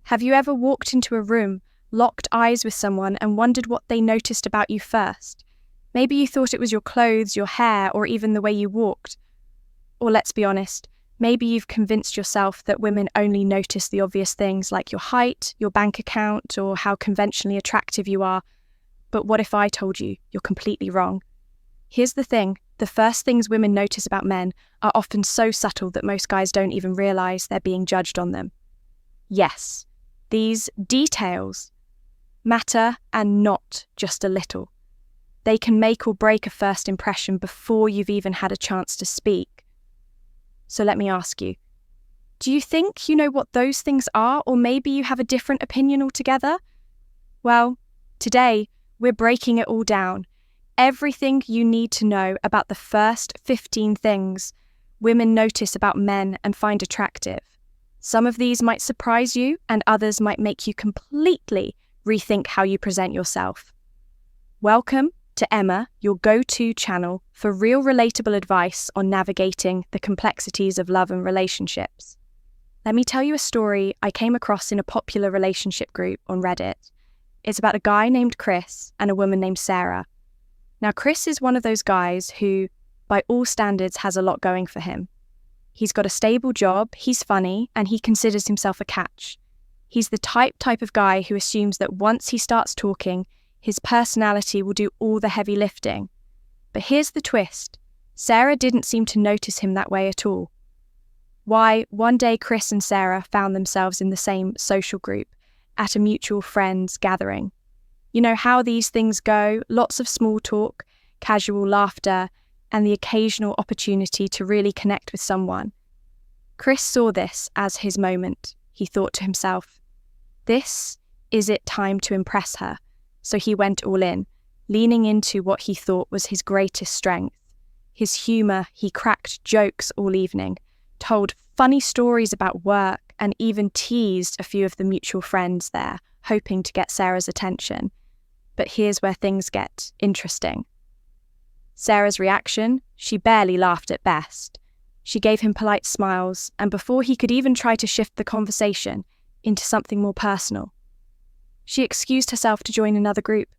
Have you ever walked into a room, locked eyes with someone, and wondered what they noticed about you first? Maybe you thought it was your clothes, your hair, or even the way you walked. Or let's be honest, maybe you've convinced yourself that women only notice the obvious things like your height, your bank account, or how conventionally attractive you are. But what if I told you you're completely wrong? Here's the thing, the first things women notice about men are often so subtle that most guys don't even realize they're being judged on them. Yes, these details matter, and not just a little. They can make or break a first impression before you've even had a chance to speak. So let me ask you, do you think you know what those things are, or maybe you have a different opinion altogether? Well, today we're breaking it all down. Everything you need to know about the first 15 things women notice about men and find attractive. Some of these might surprise you, and others might make you completely rethink how you present yourself. Welcome to Emma, your go-to channel for real relatable advice on navigating the complexities of love and relationships. Let me tell you a story I came across in a popular relationship group on Reddit. It's about a guy named Chris and a woman named Sarah. Now, Chris is one of those guys who, by all standards, has a lot going for him. He's got a stable job, he's funny, and he considers himself a catch. He's the type of guy who assumes that once he starts talking, his personality will do all the heavy lifting. But here's the twist. Sarah didn't seem to notice him that way at all. Why, one day Chris and Sarah found themselves in the same social group at a mutual friends gathering. You know how these things go, lots of small talk, casual laughter, and the occasional opportunity to really connect with someone. Chris saw this as his moment. He thought to himself, this is it time to impress her. So he went all in, leaning into what he thought was his greatest strength. His humour, he cracked jokes all evening, told funny stories about work, and even teased a few of the mutual friends there, hoping to get Sarah's attention. But here's where things get interesting. Sarah's reaction? She barely laughed at best. She gave him polite smiles, and before he could even try to shift the conversation into something more personal, she excused herself to join another group.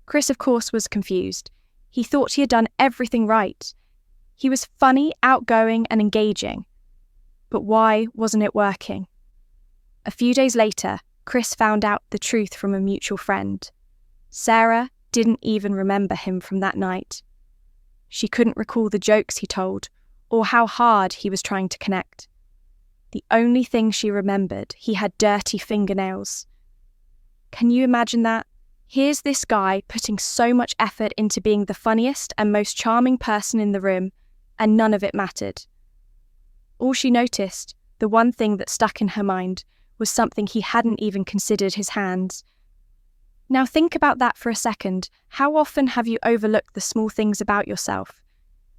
Chris, of course, was confused. He thought he had done everything right. He was funny, outgoing, and engaging. But why wasn't it working? A few days later, Chris found out the truth from a mutual friend. Sarah didn't even remember him from that night. She couldn't recall the jokes he told or how hard he was trying to connect. The only thing she remembered, he had dirty fingernails. Can you imagine that? Here's this guy putting so much effort into being the funniest and most charming person in the room, and none of it mattered. All she noticed, the one thing that stuck in her mind, was something he hadn't even considered: his hands. Now think about that for a second. How often have you overlooked the small things about yourself?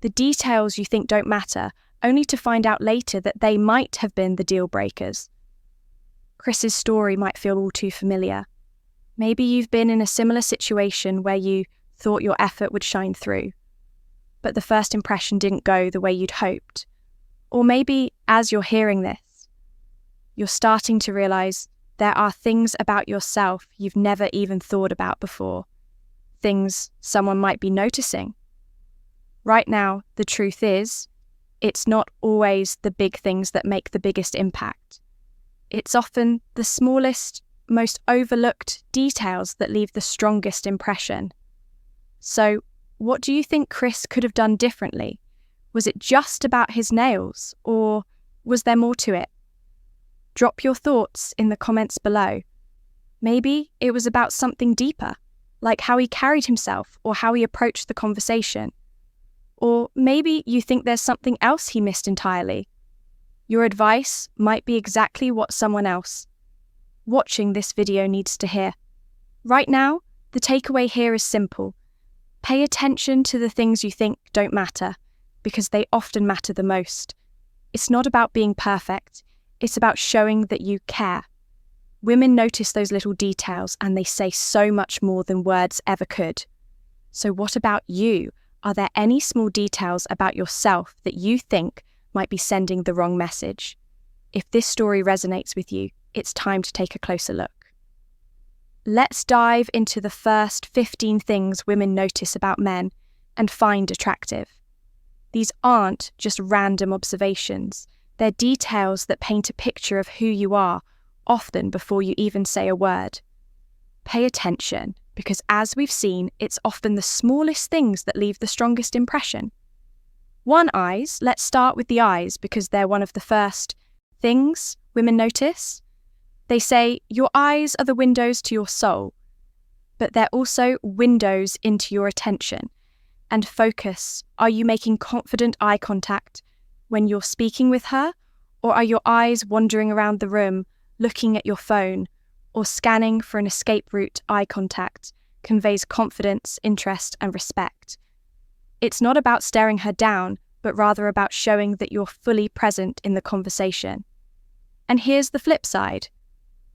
The details you think don't matter, only to find out later that they might have been the deal breakers. Chris's story might feel all too familiar. Maybe you've been in a similar situation where you thought your effort would shine through, but the first impression didn't go the way you'd hoped. Or maybe, as you're hearing this, you're starting to realize there are things about yourself you've never even thought about before, things someone might be noticing. Right now, the truth is, it's not always the big things that make the biggest impact. It's often the smallest, most overlooked details that leave the strongest impression. So, what do you think Chris could have done differently? Was it just about his nails, or was there more to it? Drop your thoughts in the comments below. Maybe it was about something deeper, like how he carried himself or how he approached the conversation. Or maybe you think there's something else he missed entirely. Your advice might be exactly what someone else watching this video needs to hear. Right now, the takeaway here is simple. Pay attention to the things you think don't matter, because they often matter the most. It's not about being perfect. It's about showing that you care. Women notice those little details, and they say so much more than words ever could. So what about you? Are there any small details about yourself that you think might be sending the wrong message? If this story resonates with you, it's time to take a closer look. Let's dive into the first 15 things women notice about men and find attractive. These aren't just random observations. They're details that paint a picture of who you are, often before you even say a word. Pay attention, because as we've seen, it's often the smallest things that leave the strongest impression. Eyes. Let's start with the eyes, because they're one of the first things women notice. They say your eyes are the windows to your soul, but they're also windows into your attention and focus. Are you making confident eye contact when you're speaking with her, or are your eyes wandering around the room, looking at your phone, or scanning for an escape route? Eye contact conveys confidence, interest, and respect. It's not about staring her down, but rather about showing that you're fully present in the conversation. And here's the flip side.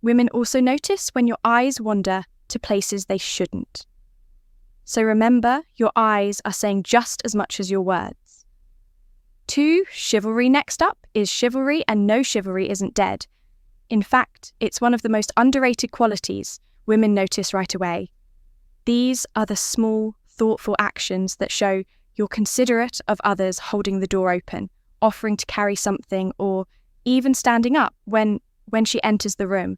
Women also notice when your eyes wander to places they shouldn't. So remember, your eyes are saying just as much as your words. 2, chivalry. Next up is chivalry, and no, chivalry isn't dead. In fact, it's one of the most underrated qualities women notice right away. These are the small, thoughtful actions that show you're considerate of others, holding the door open, offering to carry something, or even standing up when she enters the room.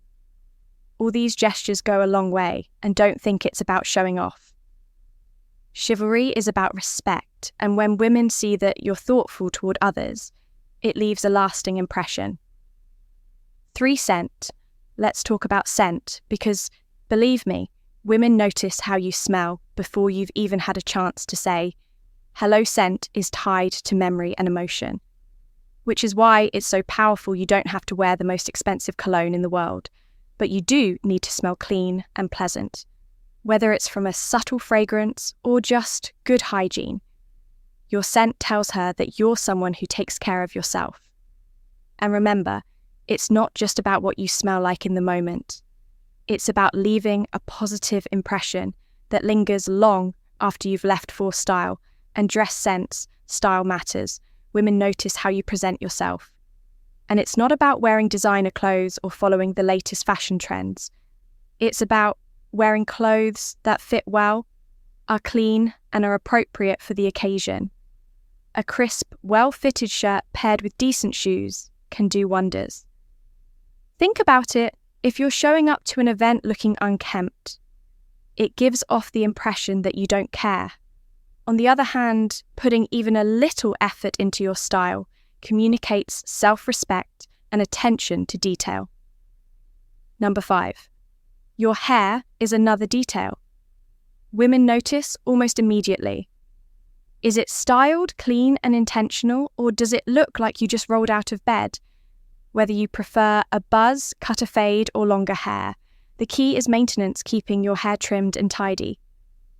All these gestures go a long way, and don't think it's about showing off. Chivalry is about respect, and when women see that you're thoughtful toward others, it leaves a lasting impression. 3, scent. Let's talk about scent, because, believe me, women notice how you smell before you've even had a chance to say, hello. Scent is tied to memory and emotion, which is why it's so powerful. You don't have to wear the most expensive cologne in the world, but you do need to smell clean and pleasant, whether it's from a subtle fragrance or just good hygiene. Your scent tells her that you're someone who takes care of yourself. And remember, it's not just about what you smell like in the moment. It's about leaving a positive impression that lingers long after you've left for style. And dress sense, style matters. Women notice how you present yourself. And it's not about wearing designer clothes or following the latest fashion trends. It's about wearing clothes that fit well, are clean, and are appropriate for the occasion. A crisp, well-fitted shirt paired with decent shoes can do wonders. Think about it. If you're showing up to an event looking unkempt, it gives off the impression that you don't care. On the other hand, putting even a little effort into your style communicates self-respect and attention to detail. 5, your hair is another detail. Women notice almost immediately. Is it styled, clean, and intentional, or does it look like you just rolled out of bed? Whether you prefer a buzz, cut, a fade, or longer hair, the key is maintenance, keeping your hair trimmed and tidy.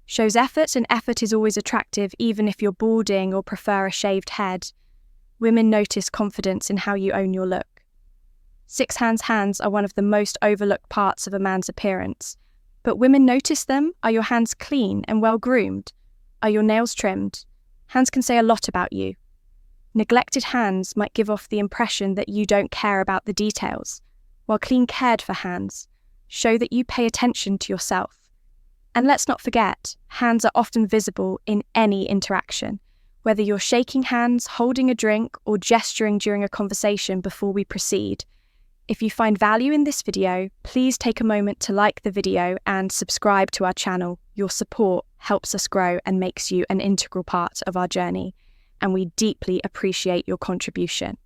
Shows effort, and effort is always attractive, even if you're balding or prefer a shaved head. Women notice confidence in how you own your look. 6, hands are one of the most overlooked parts of a man's appearance. But women notice them. Are your hands clean and well groomed? Are your nails trimmed? Hands can say a lot about you. Neglected hands might give off the impression that you don't care about the details, while clean, cared for hands show that you pay attention to yourself. And let's not forget, hands are often visible in any interaction, whether you're shaking hands, holding a drink, or gesturing during a conversation before we proceed. If you find value in this video, please take a moment to like the video and subscribe to our channel. Your support helps us grow and makes you an integral part of our journey, and we deeply appreciate your contribution.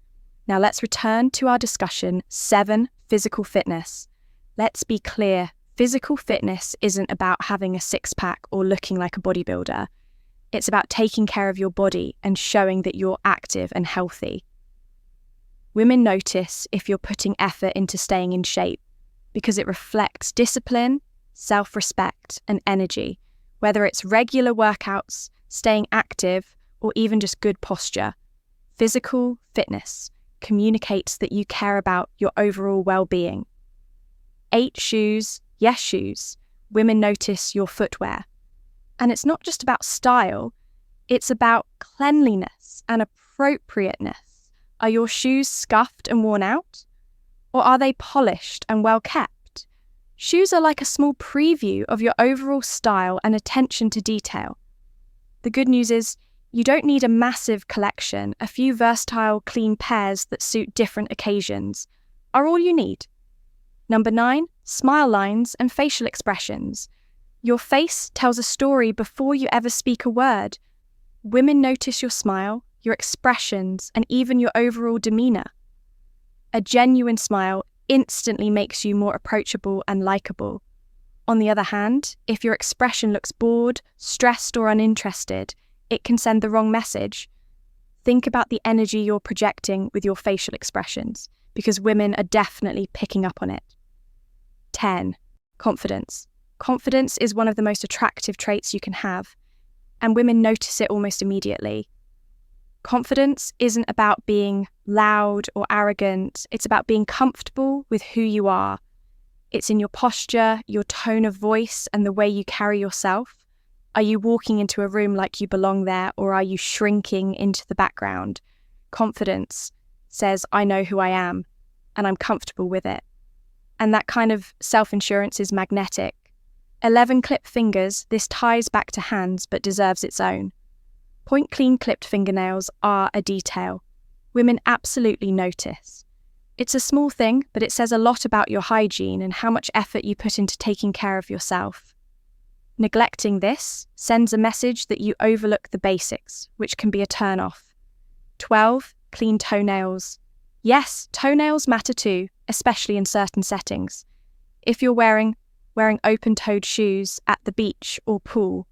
Now let's return to our discussion. 7, physical fitness. Let's be clear, physical fitness isn't about having a six-pack or looking like a bodybuilder. It's about taking care of your body and showing that you're active and healthy. Women notice if you're putting effort into staying in shape because it reflects discipline, self-respect, and energy, whether it's regular workouts, staying active, or even just good posture. Physical fitness communicates that you care about your overall well-being. 8, shoes. Yes, shoes. Women notice your footwear. And it's not just about style, it's about cleanliness and appropriateness. Are your shoes scuffed and worn out? Or are they polished and well kept? Shoes are like a small preview of your overall style and attention to detail. The good news is, you don't need a massive collection. A few versatile, clean pairs that suit different occasions are all you need. Number 9, smile lines and facial expressions. Your face tells a story before you ever speak a word. Women notice your smile, your expressions, and even your overall demeanor. A genuine smile instantly makes you more approachable and likable. On the other hand, if your expression looks bored, stressed, or uninterested, it can send the wrong message. Think about the energy you're projecting with your facial expressions, because women are definitely picking up on it. 10. Confidence. Confidence is one of the most attractive traits you can have, and women notice it almost immediately. Confidence isn't about being loud or arrogant, it's about being comfortable with who you are. It's in your posture, your tone of voice, and the way you carry yourself. Are you walking into a room like you belong there, or are you shrinking into the background? Confidence says, I know who I am, and I'm comfortable with it. And that kind of self-assurance is magnetic. 11 clipped fingers, this ties back to hands but deserves its own. Point clean clipped fingernails are a detail. Women absolutely notice. It's a small thing, but it says a lot about your hygiene and how much effort you put into taking care of yourself. Neglecting this sends a message that you overlook the basics, which can be a turn-off. 12, clean toenails. Yes, toenails matter too, especially in certain settings. If you're wearing open-toed shoes at the beach or pool,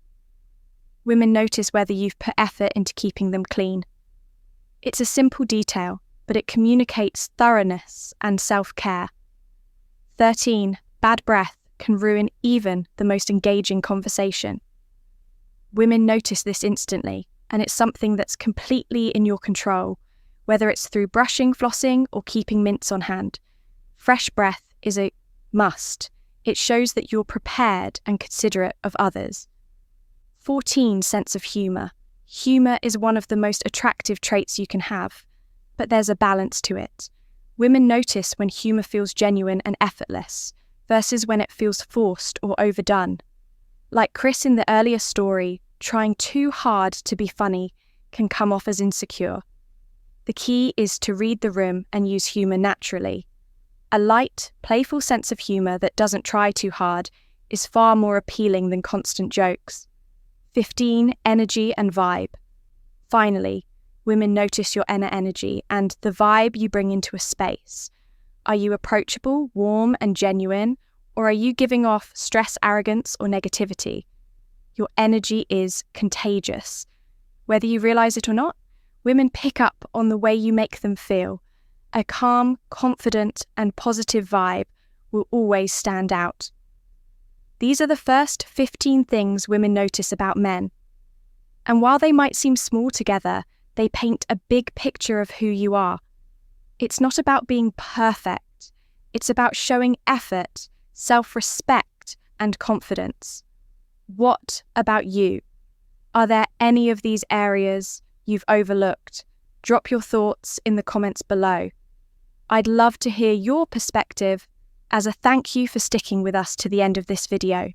women notice whether you've put effort into keeping them clean. It's a simple detail, but it communicates thoroughness and self-care. 13, bad breath can ruin even the most engaging conversation. Women notice this instantly, and it's something that's completely in your control, whether it's through brushing, flossing, or keeping mints on hand. Fresh breath is a must. It shows that you're prepared and considerate of others. 14, sense of humour. Humour is one of the most attractive traits you can have, but there's a balance to it. Women notice when humour feels genuine and effortless, versus when it feels forced or overdone. Like Chris in the earlier story, trying too hard to be funny can come off as insecure. The key is to read the room and use humour naturally. A light, playful sense of humour that doesn't try too hard is far more appealing than constant jokes. 15, energy and vibe. Finally, women notice your inner energy and the vibe you bring into a space. Are you approachable, warm, and genuine, or are you giving off stress, arrogance, or negativity? Your energy is contagious. Whether you realize it or not, women pick up on the way you make them feel. A calm, confident, and positive vibe will always stand out. These are the first 15 things women notice about men. And while they might seem small together, they paint a big picture of who you are. It's not about being perfect. It's about showing effort, self-respect, and confidence. What about you? Are there any of these areas you've overlooked? Drop your thoughts in the comments below. I'd love to hear your perspective as a thank you for sticking with us to the end of this video.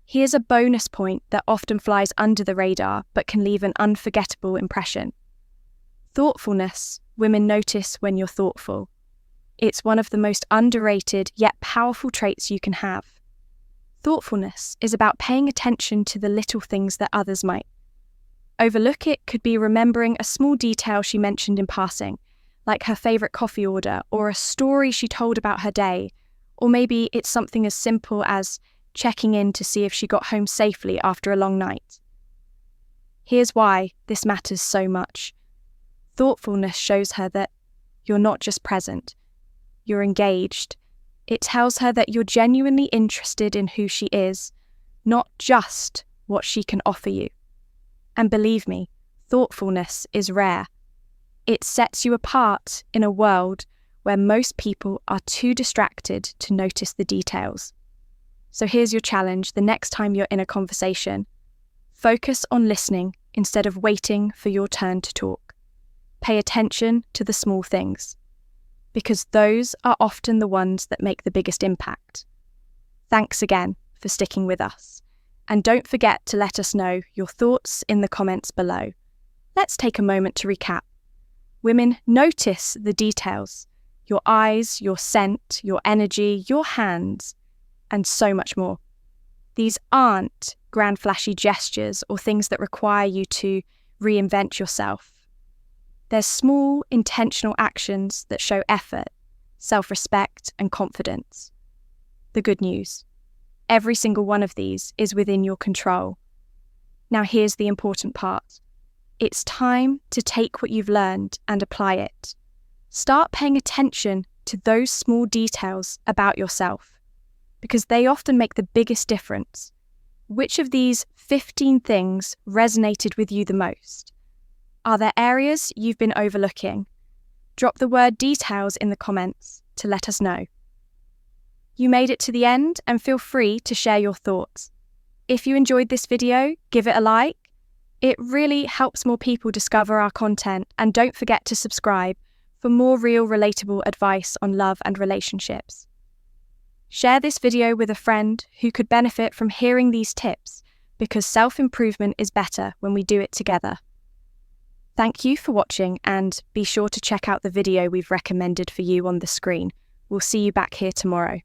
Here's a bonus point that often flies under the radar but can leave an unforgettable impression. Thoughtfulness. Women notice when you're thoughtful. It's one of the most underrated yet powerful traits you can have. Thoughtfulness is about paying attention to the little things that others might overlook. It could be remembering a small detail she mentioned in passing, like her favourite coffee order or a story she told about her day, or maybe it's something as simple as checking in to see if she got home safely after a long night. Here's why this matters so much. Thoughtfulness shows her that you're not just present, you're engaged. It tells her that you're genuinely interested in who she is, not just what she can offer you. And believe me, thoughtfulness is rare. It sets you apart in a world where most people are too distracted to notice the details. So here's your challenge the next time you're in a conversation. Focus on listening instead of waiting for your turn to talk. Pay attention to the small things. because those are often the ones that make the biggest impact. Thanks again for sticking with us. And don't forget to let us know your thoughts in the comments below. Let's take a moment to recap. Women, notice the details: your eyes, your scent, your energy, your hands, and so much more. These aren't grand flashy gestures or things that require you to reinvent yourself. They're small, intentional actions that show effort, self-respect, and confidence. The good news: every single one of these is within your control. Now here's the important part. It's time to take what you've learned and apply it. Start paying attention to those small details about yourself, because they often make the biggest difference. Which of these 15 things resonated with you the most? Are there areas you've been overlooking? Drop the word details in the comments to let us know. You made it to the end, and feel free to share your thoughts. If you enjoyed this video, give it a like. It really helps more people discover our content, and don't forget to subscribe for more real, relatable advice on love and relationships. Share this video with a friend who could benefit from hearing these tips, because self-improvement is better when we do it together. Thank you for watching, and be sure to check out the video we've recommended for you on the screen. We'll see you back here tomorrow.